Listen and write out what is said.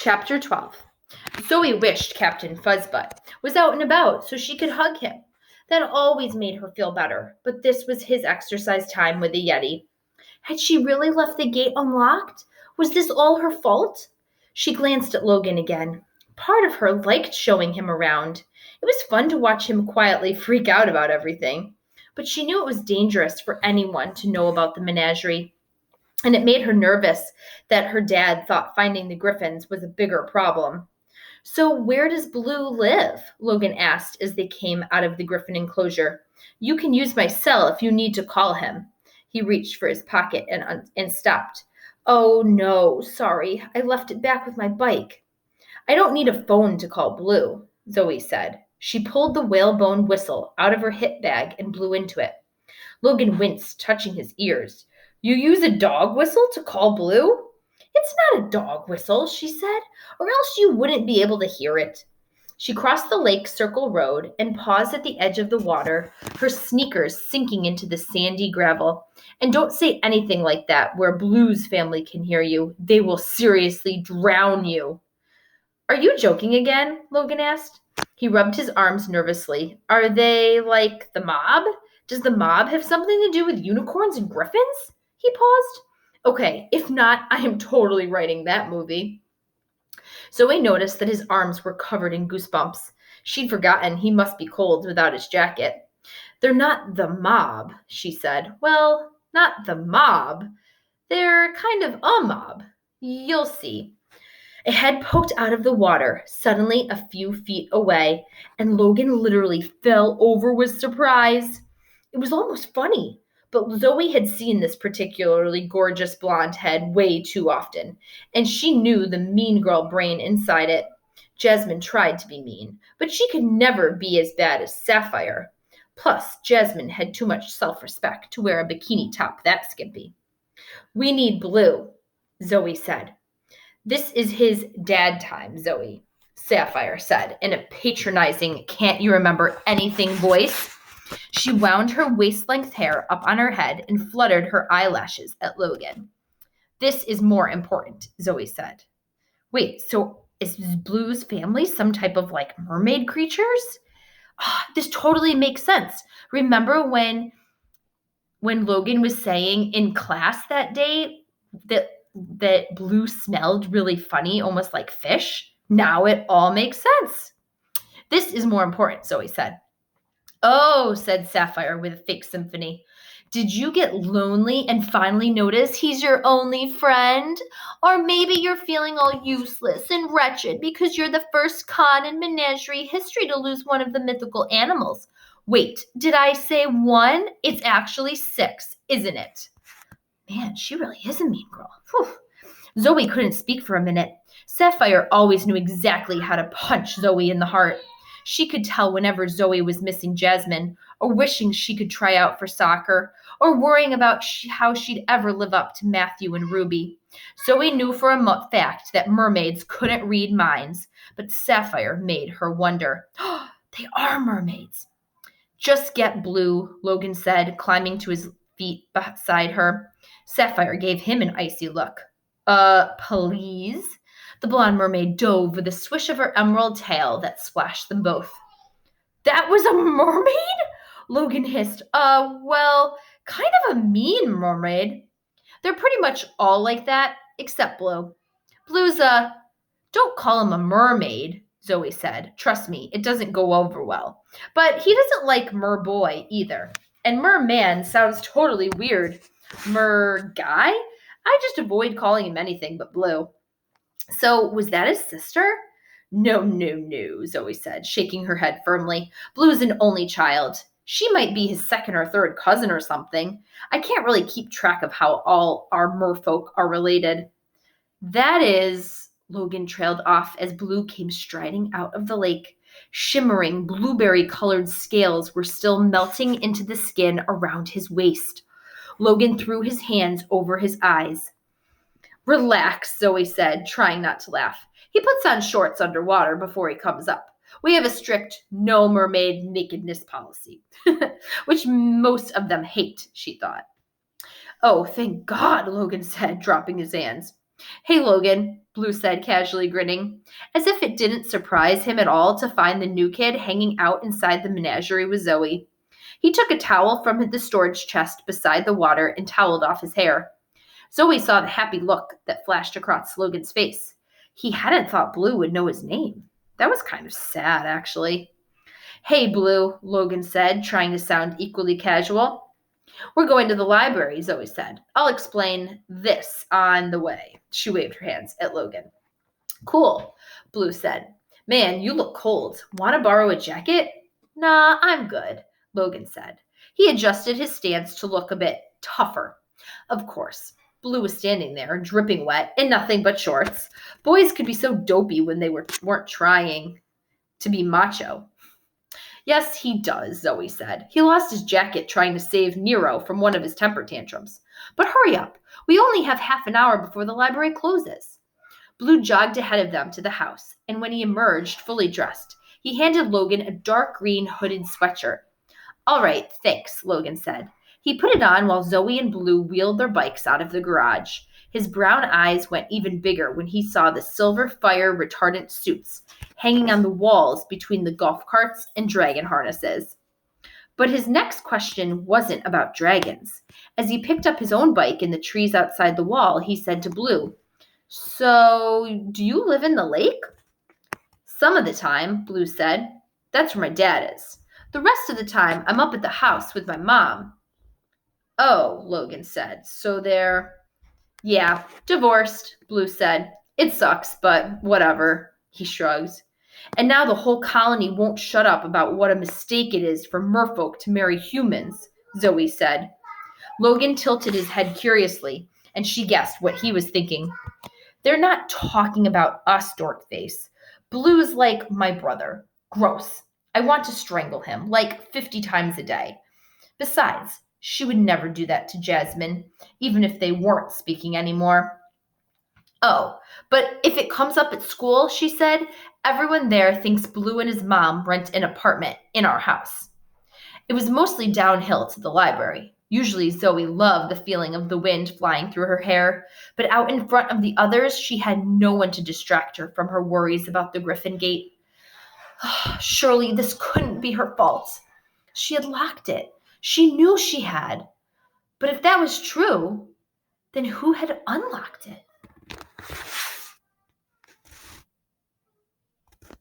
Chapter 12. Zoe wished Captain Fuzzbutt was out and about so she could hug him. That always made her feel better, but this was his exercise time with the Yeti. Had she really left the gate unlocked? Was this all her fault? She glanced at Logan again. Part of her liked showing him around. It was fun to watch him quietly freak out about everything. But she knew it was dangerous for anyone to know about the menagerie. And it made her nervous that her dad thought finding the griffins was a bigger problem. So, where does Blue live? Logan asked as they came out of the griffin enclosure. You can use my cell if you need to call him. He reached for his pocket and stopped. Oh, no, sorry. I left it back with my bike. I don't need a phone to call Blue, Zoe said. She pulled the whalebone whistle out of her hip bag and blew into it. Logan winced, touching his ears. You use a dog whistle to call Blue? It's not a dog whistle, she said, or else you wouldn't be able to hear it. She crossed the Lake Circle Road and paused at the edge of the water, her sneakers sinking into the sandy gravel. And don't say anything like that where Blue's family can hear you. They will seriously drown you. Are you joking again? Logan asked. He rubbed his arms nervously. Are they like the mob? Does the mob have something to do with unicorns and griffins? He paused. Okay, if not, I am totally writing that movie. Zoe noticed that his arms were covered in goosebumps. She'd forgotten he must be cold without his jacket. They're not the mob, she said. Well, not the mob. They're kind of a mob. You'll see. A head poked out of the water, suddenly a few feet away, and Logan literally fell over with surprise. It was almost funny, but Zoe had seen this particularly gorgeous blonde head way too often, and she knew the mean girl brain inside it. Jasmine tried to be mean, but she could never be as bad as Sapphire. Plus, Jasmine had too much self-respect to wear a bikini top that skimpy. We need Blue, Zoe said. This is his dad time, Zoe, Sapphire said in a patronizing, can't you remember anything voice. She wound her waist-length hair up on her head and fluttered her eyelashes at Logan. This is more important, Zoe said. Wait, so is Blue's family some type of like mermaid creatures? This totally makes sense. Remember when Logan was saying in class that day that Blue smelled really funny, almost like fish? Now it all makes sense. This is more important, Zoe said. Oh, said Sapphire with a fake symphony. Did you get lonely and finally notice he's your only friend? Or maybe you're feeling all useless and wretched because you're the first con in Menagerie history to lose one of the mythical animals. Wait, did I say 1? It's actually 6, isn't it? Man, she really is a mean girl. Whew. Zoe couldn't speak for a minute. Sapphire always knew exactly how to punch Zoe in the heart. She could tell whenever Zoe was missing Jasmine, or wishing she could try out for soccer, or worrying about how she'd ever live up to Matthew and Ruby. Zoe knew for a fact that mermaids couldn't read minds, but Sapphire made her wonder. They are mermaids. Just get Blue, Logan said, climbing to his feet beside her. Sapphire gave him an icy look. Please? The blonde mermaid dove with a swish of her emerald tail that splashed them both. That was a mermaid? Logan hissed. Well, kind of a mean mermaid. They're pretty much all like that, except Blue. Blue's don't call him a mermaid, Zoe said. Trust me, it doesn't go over well. But he doesn't like merboy either. And merman sounds totally weird. Merguy? I just avoid calling him anything but Blue. So, was that his sister? No, Zoe said, shaking her head firmly. Blue's an only child. She might be his second or third cousin or something. I can't really keep track of how all our merfolk are related. That is, Logan trailed off as Blue came striding out of the lake. Shimmering blueberry-colored scales were still melting into the skin around his waist. Logan threw his hands over his eyes. Relax, Zoe said, trying not to laugh. He puts on shorts underwater before he comes up. We have a strict no mermaid nakedness policy, which most of them hate, she thought. Oh, thank God, Logan said, dropping his hands. Hey, Logan, Blue said, casually grinning, as if it didn't surprise him at all to find the new kid hanging out inside the menagerie with Zoe. He took a towel from the storage chest beside the water and toweled off his hair. Zoe saw the happy look that flashed across Logan's face. He hadn't thought Blue would know his name. That was kind of sad, actually. Hey, Blue, Logan said, trying to sound equally casual. We're going to the library, Zoe said. I'll explain this on the way. She waved her hands at Logan. Cool, Blue said. Man, you look cold. Want to borrow a jacket? Nah, I'm good, Logan said. He adjusted his stance to look a bit tougher. Of course, Blue was standing there, dripping wet, in nothing but shorts. Boys could be so dopey when they weren't trying to be macho. Yes, he does, Zoe said. He lost his jacket trying to save Nero from one of his temper tantrums. But hurry up. We only have half an hour before the library closes. Blue jogged ahead of them to the house, and when he emerged fully dressed, he handed Logan a dark green hooded sweatshirt. All right, thanks, Logan said. He put it on while Zoe and Blue wheeled their bikes out of the garage. His brown eyes went even bigger when he saw the silver fire retardant suits hanging on the walls between the golf carts and dragon harnesses. But his next question wasn't about dragons. As he picked up his own bike in the trees outside the wall, he said to Blue, So, do you live in the lake? Some of the time, Blue said. That's where my dad is. The rest of the time, I'm up at the house with my mom. Oh, Logan said. So they're... Yeah, divorced, Blue said. It sucks, but whatever. He shrugged. And now the whole colony won't shut up about what a mistake it is for merfolk to marry humans, Zoe said. Logan tilted his head curiously, and she guessed what he was thinking. They're not talking about us, Dorkface. Blue's like my brother. Gross. I want to strangle him, like 50 times a day. Besides, she would never do that to Jasmine, even if they weren't speaking anymore. Oh, but if it comes up at school, she said, everyone there thinks Blue and his mom rent an apartment in our house. It was mostly downhill to the library. Usually Zoe loved the feeling of the wind flying through her hair, but out in front of the others, she had no one to distract her from her worries about the Griffin Gate. Surely this couldn't be her fault. She had locked it. She knew she had. But if that was true, then who had unlocked it?